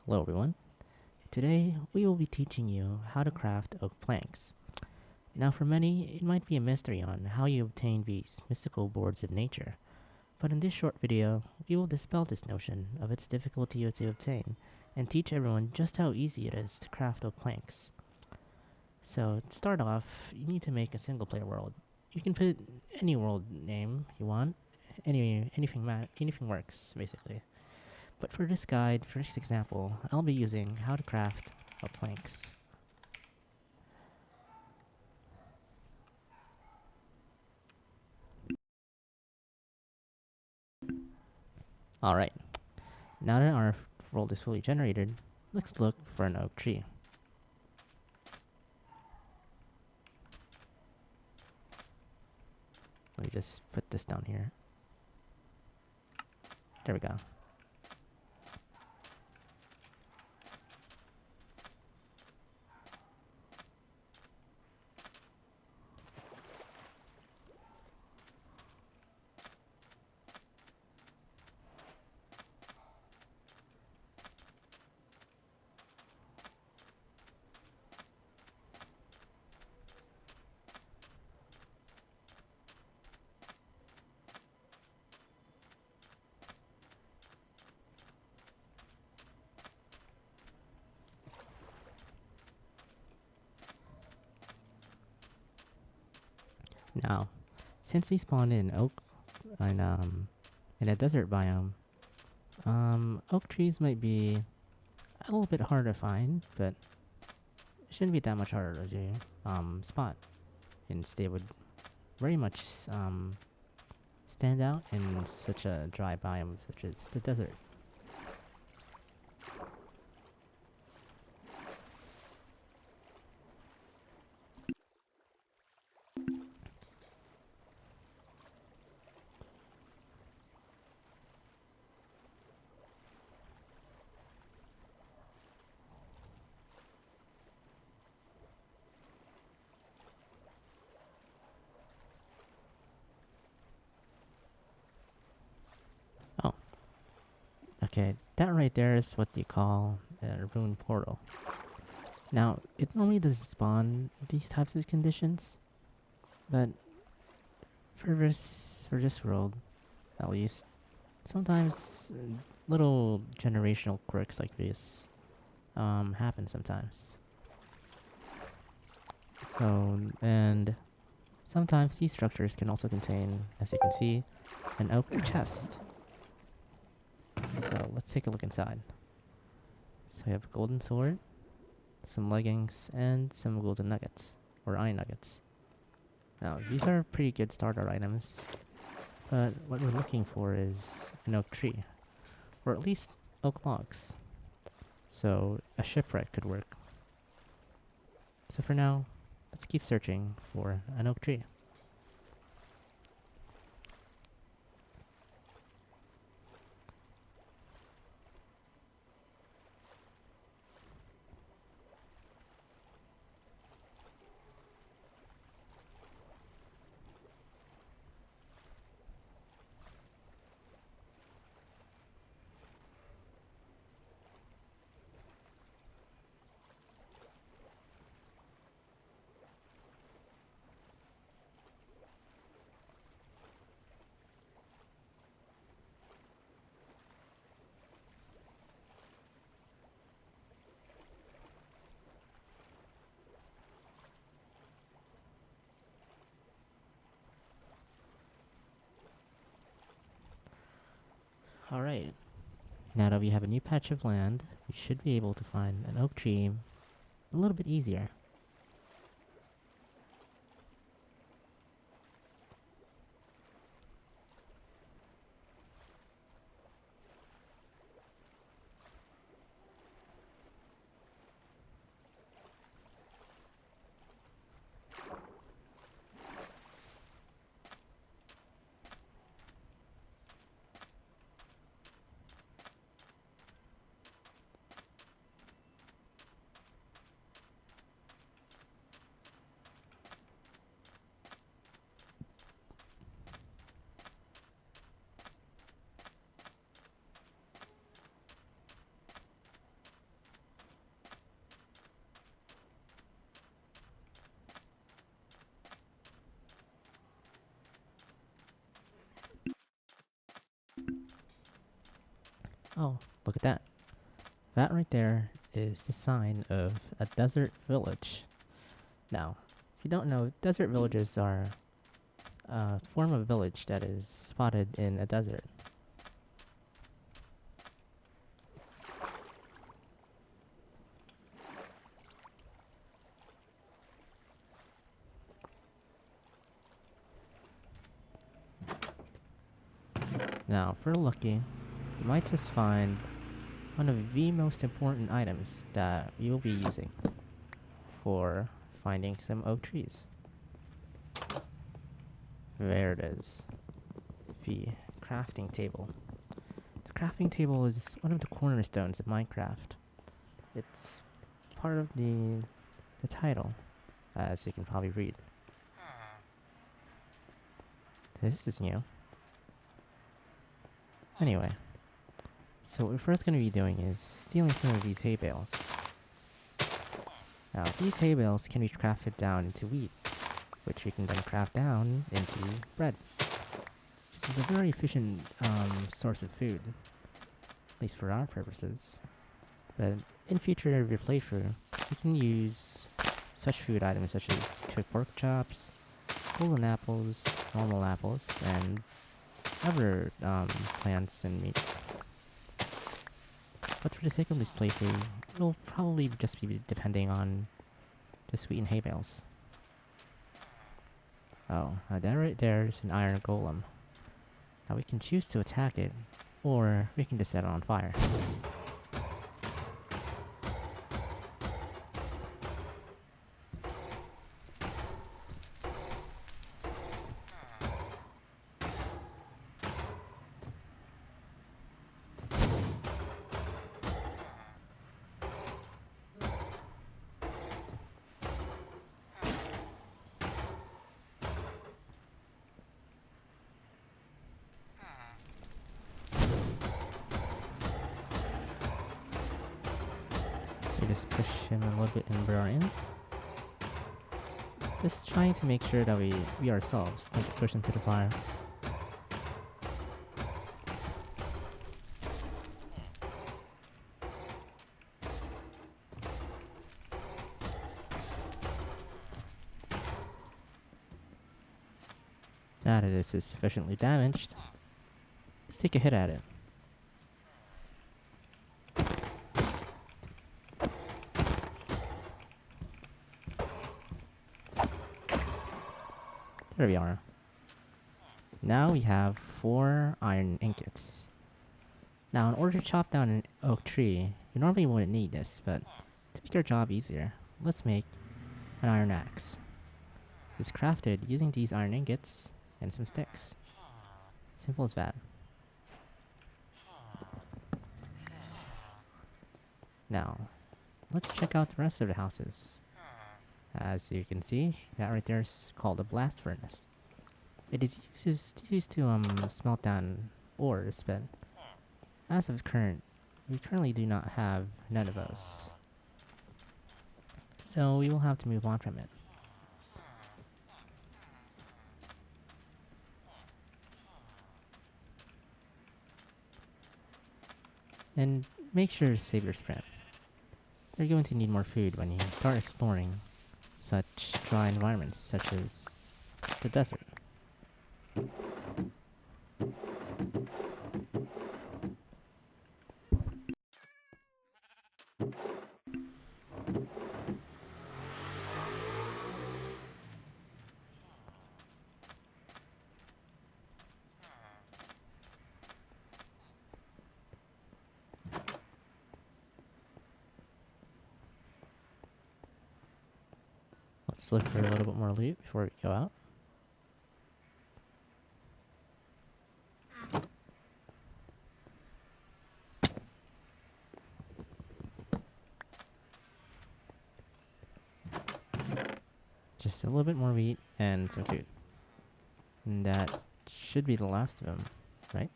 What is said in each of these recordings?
Hello everyone. Today we will be teaching you how to craft oak planks. Now for many, it might be a mystery on how you obtain these mystical boards of nature, but in this short video, we will dispel this notion of its difficulty to obtain and teach everyone just how easy it is to craft oak planks. So to start off, you need to make a single player world. You can put any world name you want, anything works basically. But for this guide, for this example, I'll be using how to craft oak planks. Alright, now that our world is fully generated, let's look for an oak tree. Let me just put this down here. There we go. Now, since we spawned in oak in a desert biome, oak trees might be a little bit harder to find, but it shouldn't be that much harder to spot, since they would very much stand out in such a dry biome such as the desert. Oh, okay, that right there is what you call a rune portal. Now, it normally doesn't spawn these types of conditions, but for this world, at least, sometimes little generational quirks like this happen sometimes. So, and sometimes these structures can also contain, as you can see, an oak chest. So let's take a look inside. So we have a golden sword, some leggings, and some golden nuggets, or iron nuggets. Now, these are pretty good starter items, but what we're looking for is an oak tree, or at least oak logs. So a shipwreck could work. So for now, let's keep searching for an oak tree. Alright, now that we have a new patch of land, we should be able to find an oak tree a little bit easier. Oh, look at that. That right there is the sign of a desert village. Now, if you don't know, desert villages are a form of village that is spotted in a desert. Now, if we're lucky, we might just find one of the most important items that we will be using for finding some oak trees. There it is. The crafting table. The crafting table is one of the cornerstones of Minecraft. It's part of the title, as you can probably read. This is new. Anyway, so what we're first going to be doing is stealing some of these hay bales. Now, these hay bales can be crafted down into wheat, which we can then craft down into bread. This is a very efficient source of food, at least for our purposes. But in future of your playthrough, you can use such food items such as cooked pork chops, golden apples, normal apples, and other plants and meats. But for the sake of this playthrough, it'll probably just be depending on the sweetened hay bales. Oh, that right there is an iron golem. Now we can choose to attack it, or we can just set it on fire. We just push him a little bit and burrow in. Just trying to make sure that we ourselves don't push into the fire. Now that this is sufficiently damaged, let's take a hit at it. There we are. Now we have 4 iron ingots. Now, in order to chop down an oak tree, you normally wouldn't need this, but to make our job easier, let's make an iron axe. It's crafted using these iron ingots and some sticks. Simple as that. Now, let's check out the rest of the houses. As you can see, that right there is called a blast furnace. It is used to smelt down ores, but as of current, we currently do not have none of those. So we will have to move on from it. And make sure to save your sprint. You're going to need more food when you start exploring such dry environments such as the desert. Let's look for a little bit more loot before we go out. Just a little bit more wheat and some food. And that should be the last of them, right?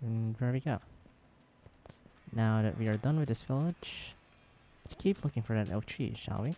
And there we go. Now that we are done with this village, let's keep looking for that oak tree, shall we?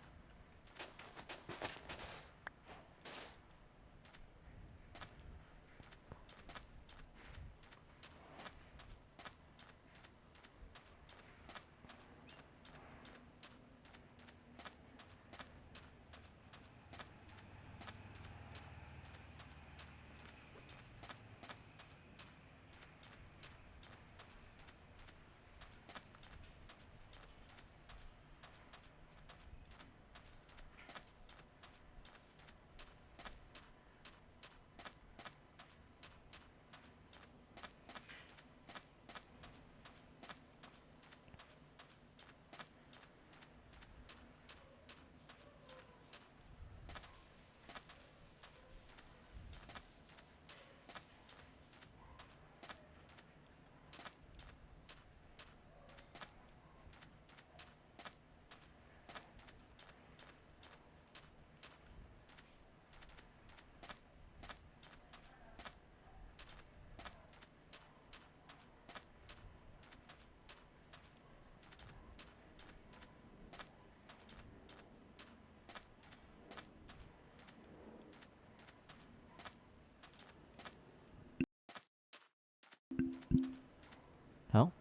Well,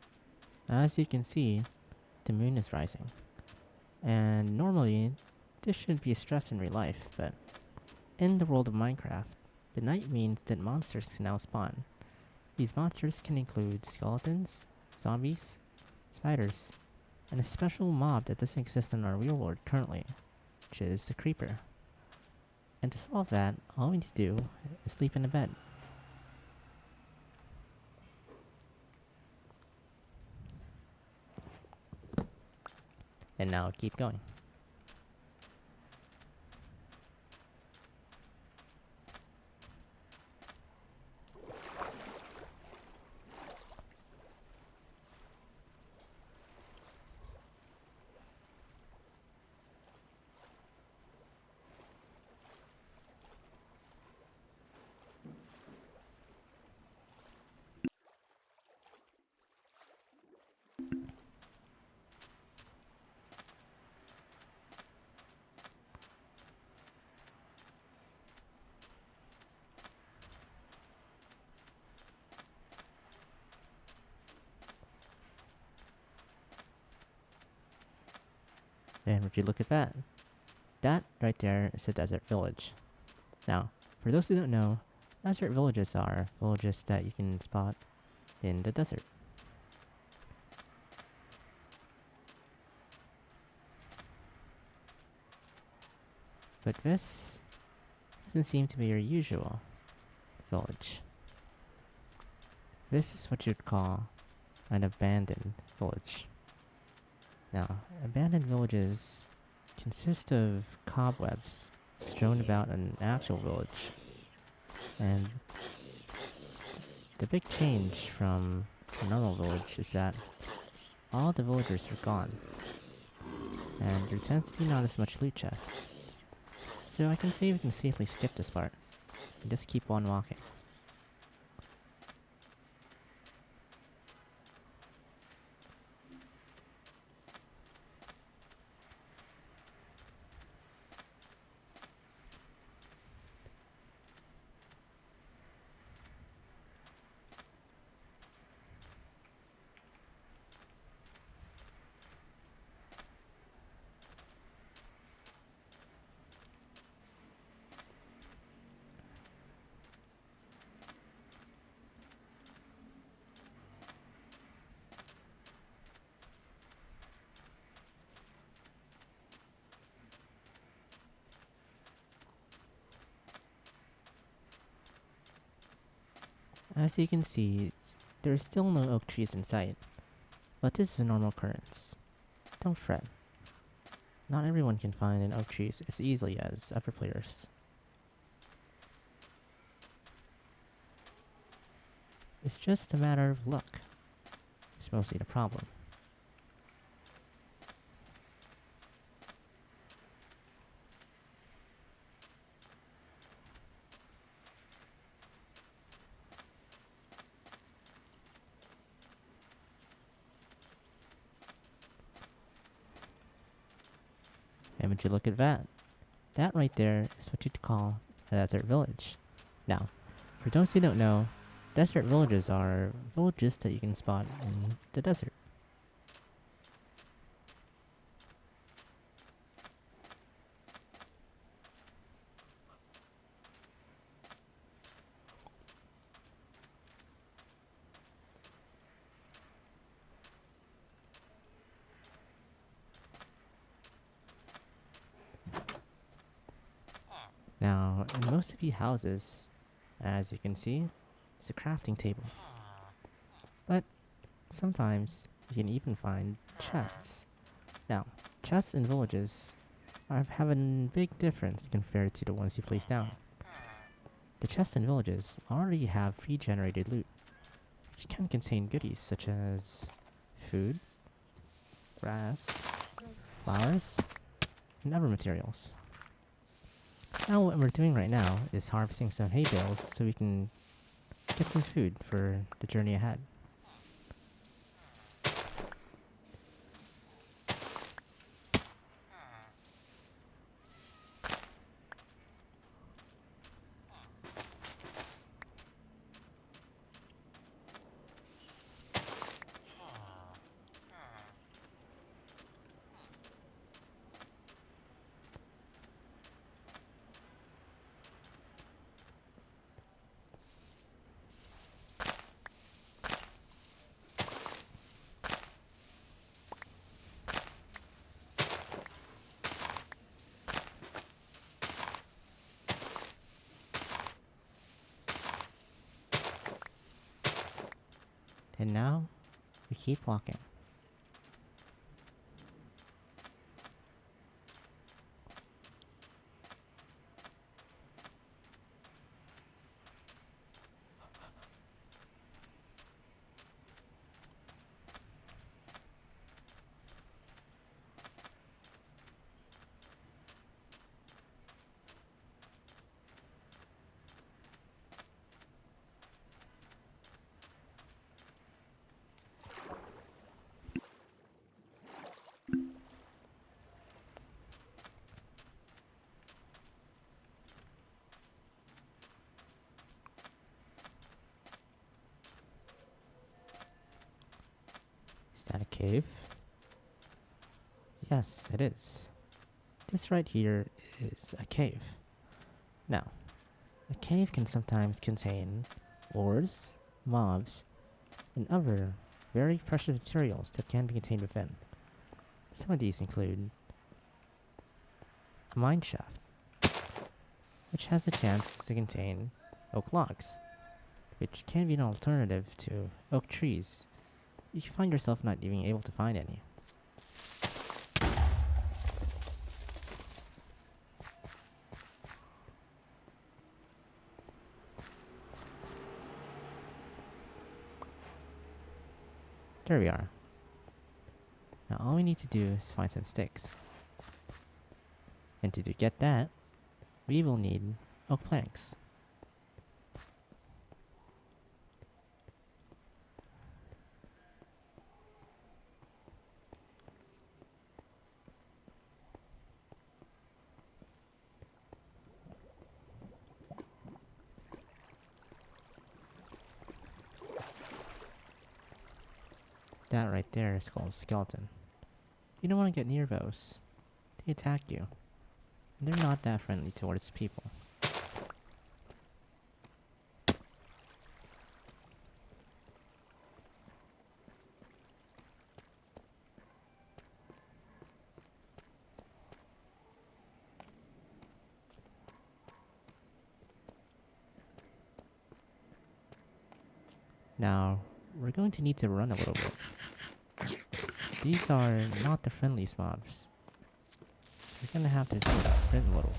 as you can see, the moon is rising. And normally, this shouldn't be a stress in real life, but in the world of Minecraft, the night means that monsters can now spawn. These monsters can include skeletons, zombies, spiders, and a special mob that doesn't exist in our real world currently, which is the creeper. And to solve that, all we need to do is sleep in a bed. And now keep going. And would you look at that? That right there is a desert village. Now, for those who don't know, desert villages are villages that you can spot in the desert. But this doesn't seem to be your usual village. This is what you'd call an abandoned village. Now, abandoned villages consist of cobwebs strewn about an actual village. And the big change from a normal village is that all the villagers are gone. And there tends to be not as much loot chests. So I can say we can safely skip this part and just keep on walking. As you can see, there are still no oak trees in sight, but this is a normal occurrence. Don't fret. Not everyone can find an oak tree as easily as other players. It's just a matter of luck. It's mostly the problem. And would you look at that? That right there is what you'd call a desert village. Now, for those who don't know, desert villages are villages that you can spot in the desert. Now, in most of your houses, as you can see, it's a crafting table. But sometimes you can even find chests. Now, chests in villages have a big difference compared to the ones you place down. The chests in villages already have pre-generated loot, which can contain goodies such as food, grass, flowers, and other materials. Now what we're doing right now is harvesting some hay bales so we can get some food for the journey ahead. And now, we keep walking. Is that a cave? Yes, it is. This right here is a cave. Now, a cave can sometimes contain ores, mobs, and other very precious materials that can be contained within. Some of these include a mine shaft, which has a chance to contain oak logs, which can be an alternative to oak trees if you find yourself not being able to find any. There we are. Now all we need to do is find some sticks. And to get that, we will need oak planks. That right there is called a skeleton. You don't want to get near those. They attack you. And they're not that friendly towards people. Now, we're going to need to run a little bit. These are not the friendliest mobs. You're gonna have to sprint a little.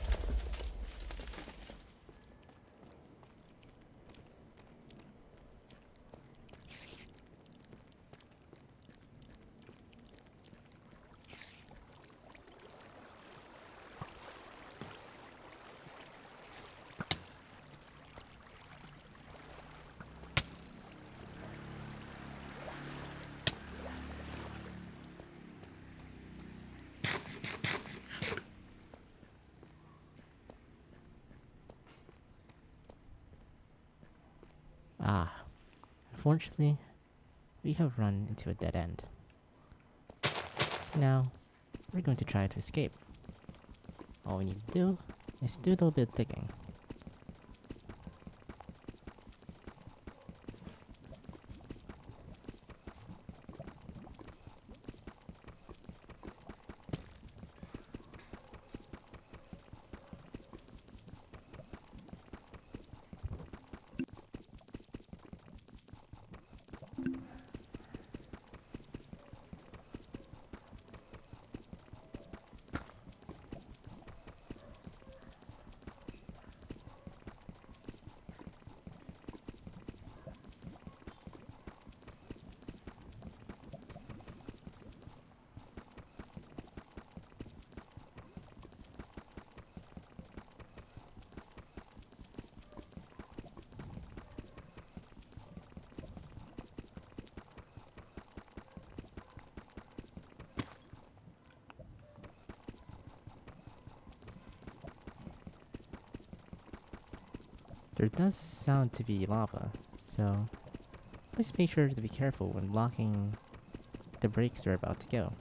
Ah, unfortunately, we have run into a dead end. So now, we're going to try to escape. All we need to do is do a little bit of digging. There does sound to be lava, so please make sure to be careful when blocking the breaks we're about to go.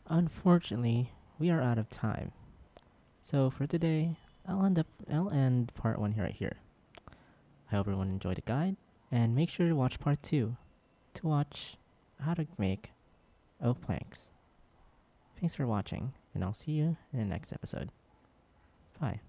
Unfortunately, we are out of time. So for today, I'll end part 1 right here. I hope everyone enjoyed the guide, and make sure to watch part 2 to watch how to make oak planks. Thanks for watching, and I'll see you in the next episode. Bye.